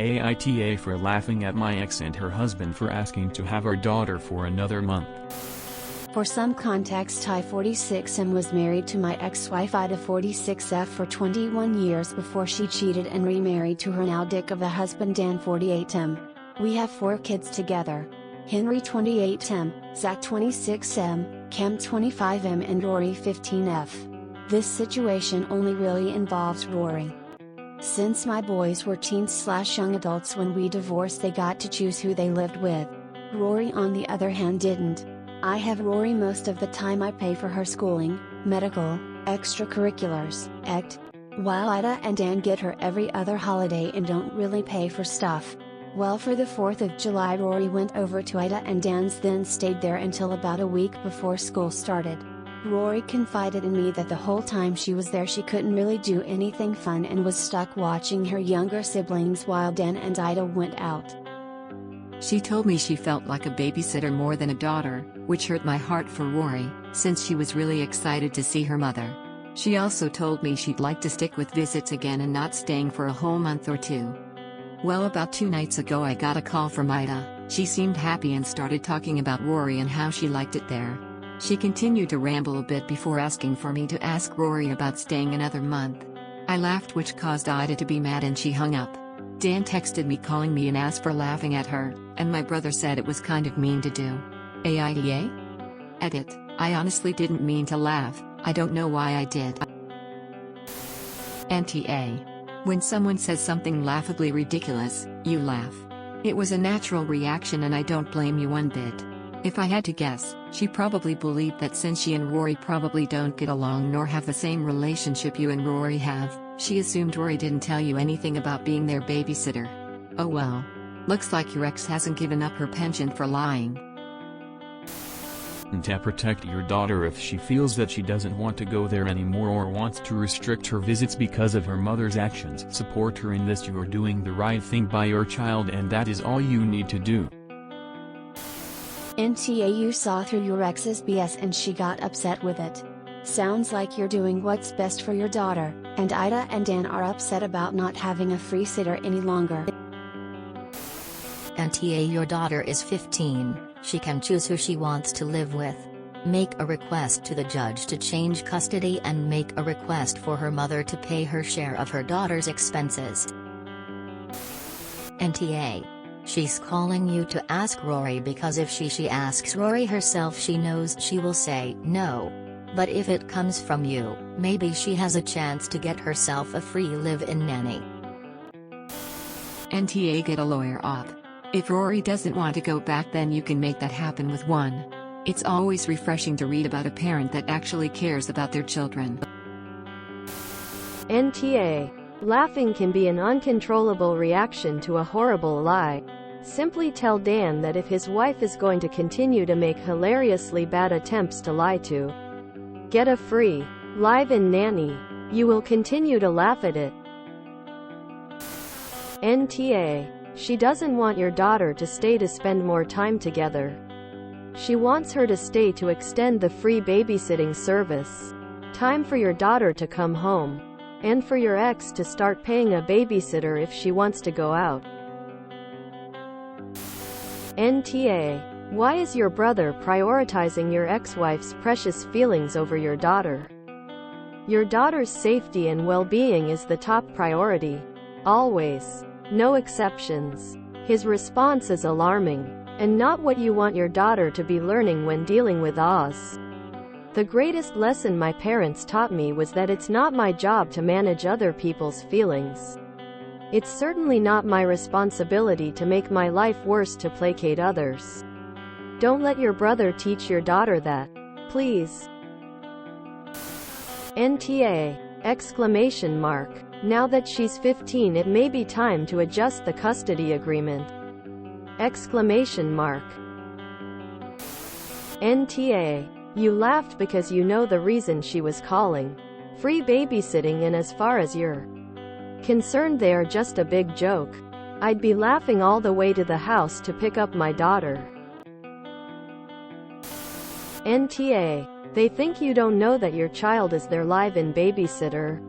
AITA for laughing at my ex and her husband for asking to have our daughter for another month. For some context, I 46M was married to my ex-wife Ida 46F for 21 years before she cheated and remarried to her now dick of a husband Dan 48M. We have 4 kids together: Henry 28M, Zach 26M, Cam 25M and Rory 15F. This situation only really involves Rory. Since my boys were teens/young adults when we divorced, they got to choose who they lived with. Rory on the other hand didn't. I have Rory most of the time. I pay for her schooling, medical, extracurriculars, ect. While Ida and Dan get her every other holiday and don't really pay for stuff. Well, for the 4th of July Rory went over to Ida and Dan's, then stayed there until about a week before school started. Rory confided in me that the whole time she was there she couldn't really do anything fun and was stuck watching her younger siblings while Dan and Ida went out. She told me she felt like a babysitter more than a daughter, which hurt my heart for Rory, since she was really excited to see her mother. She also told me she'd like to stick with visits again and not staying for a whole month or 2. Well, about 2 nights ago I got a call from Ida. She seemed happy and started talking about Rory and how she liked it there. She continued to ramble a bit before asking for me to ask Rory about staying another month. I laughed, which caused Ida to be mad, and she hung up. Dan texted me calling me an ass for laughing at her, and my brother said it was kind of mean to do. AITA? Edit: I honestly didn't mean to laugh, I don't know why I did. NTA. When someone says something laughably ridiculous, you laugh. It was a natural reaction and I don't blame you one bit. If I had to guess, she probably believed that since she and Rory probably don't get along nor have the same relationship you and Rory have, she assumed Rory didn't tell you anything about being their babysitter. Oh well. Looks like your ex hasn't given up her penchant for lying. To protect your daughter if she feels that she doesn't want to go there anymore or wants to restrict her visits because of her mother's actions. Support her in this. You're doing the right thing by your child and that is all you need to do. NTA, you saw through your ex's BS and she got upset with it. Sounds like you're doing what's best for your daughter, and Ida and Dan are upset about not having a free sitter any longer. NTA, your daughter is 15, she can choose who she wants to live with. Make a request to the judge to change custody and make a request for her mother to pay her share of her daughter's expenses. NTA. She's calling you to ask Rory because if she asks Rory herself, she knows she will say no. But if it comes from you, maybe she has a chance to get herself a free live-in nanny. NTA, get a lawyer up. If Rory doesn't want to go back, then you can make that happen with one. It's always refreshing to read about a parent that actually cares about their children. NTA. Laughing can be an uncontrollable reaction to a horrible lie. Simply tell Dan that if his wife is going to continue to make hilariously bad attempts to lie to get a free live-in nanny, you will continue to laugh at it. NTA. She doesn't want your daughter to stay to spend more time together. She wants her to stay to extend the free babysitting service. Time for your daughter to come home. And for your ex to start paying a babysitter if she wants to go out. NTA. Why is your brother prioritizing your ex-wife's precious feelings over your daughter? Your daughter's safety and well-being is the top priority. Always. No exceptions. His response is alarming, and not what you want your daughter to be learning when dealing with Oz. The greatest lesson my parents taught me was that it's not my job to manage other people's feelings. It's certainly not my responsibility to make my life worse to placate others. Don't let your brother teach your daughter that. Please. NTA! Exclamation mark. Now that she's 15, it may be time to adjust the custody agreement. Exclamation mark. NTA. You laughed because you know the reason she was calling. Free babysitting, and as far as you're concerned, they are just a big joke. I'd be laughing all the way to the house to pick up my daughter. NTA. They think you don't know that your child is their live-in babysitter.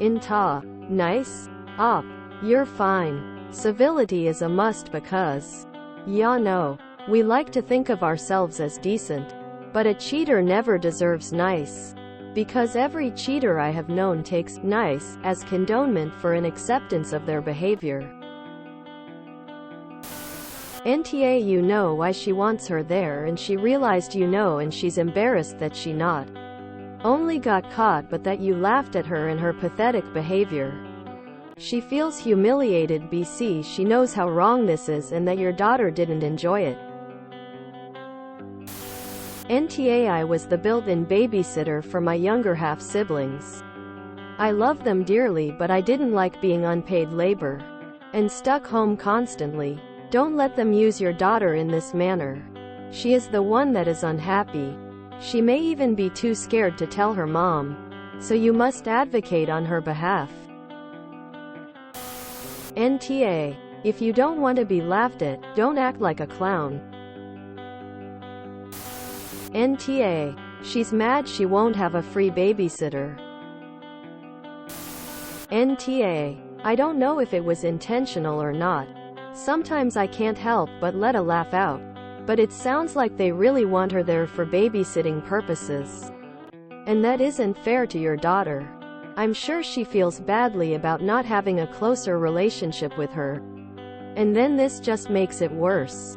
INTA. Nice? Op. You're fine. Civility is a must because, ya know, we like to think of ourselves as decent. But a cheater never deserves nice. Because every cheater I have known takes nice as condonement for an acceptance of their behavior. NTA, you know why she wants her there, and she realized you know, and she's embarrassed that she not only got caught but that you laughed at her and her pathetic behavior. She feels humiliated BC. She knows how wrong this is and that your daughter didn't enjoy it. NTA, I was the built-in babysitter for my younger half-siblings. I love them dearly, but I didn't like being unpaid labor and stuck home constantly. Don't let them use your daughter in this manner. She is the one that is unhappy. She may even be too scared to tell her mom. So you must advocate on her behalf. NTA. If you don't want to be laughed at, don't act like a clown. NTA. She's mad she won't have a free babysitter. NTA. I don't know if it was intentional or not. Sometimes I can't help but let a laugh out. But it sounds like they really want her there for babysitting purposes. And that isn't fair to your daughter. I'm sure she feels badly about not having a closer relationship with her. And then this just makes it worse.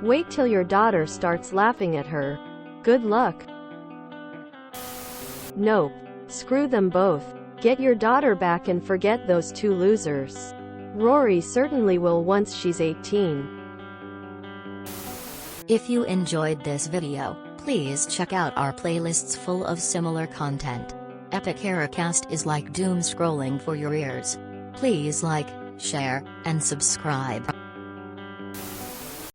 Wait till your daughter starts laughing at her. Good luck. Nope. Screw them both. Get your daughter back and forget those two losers. Rory certainly will once she's 18. If you enjoyed this video, please check out our playlists full of similar content. AmITheAsshole is like doom scrolling for your ears. Please like, share, and subscribe.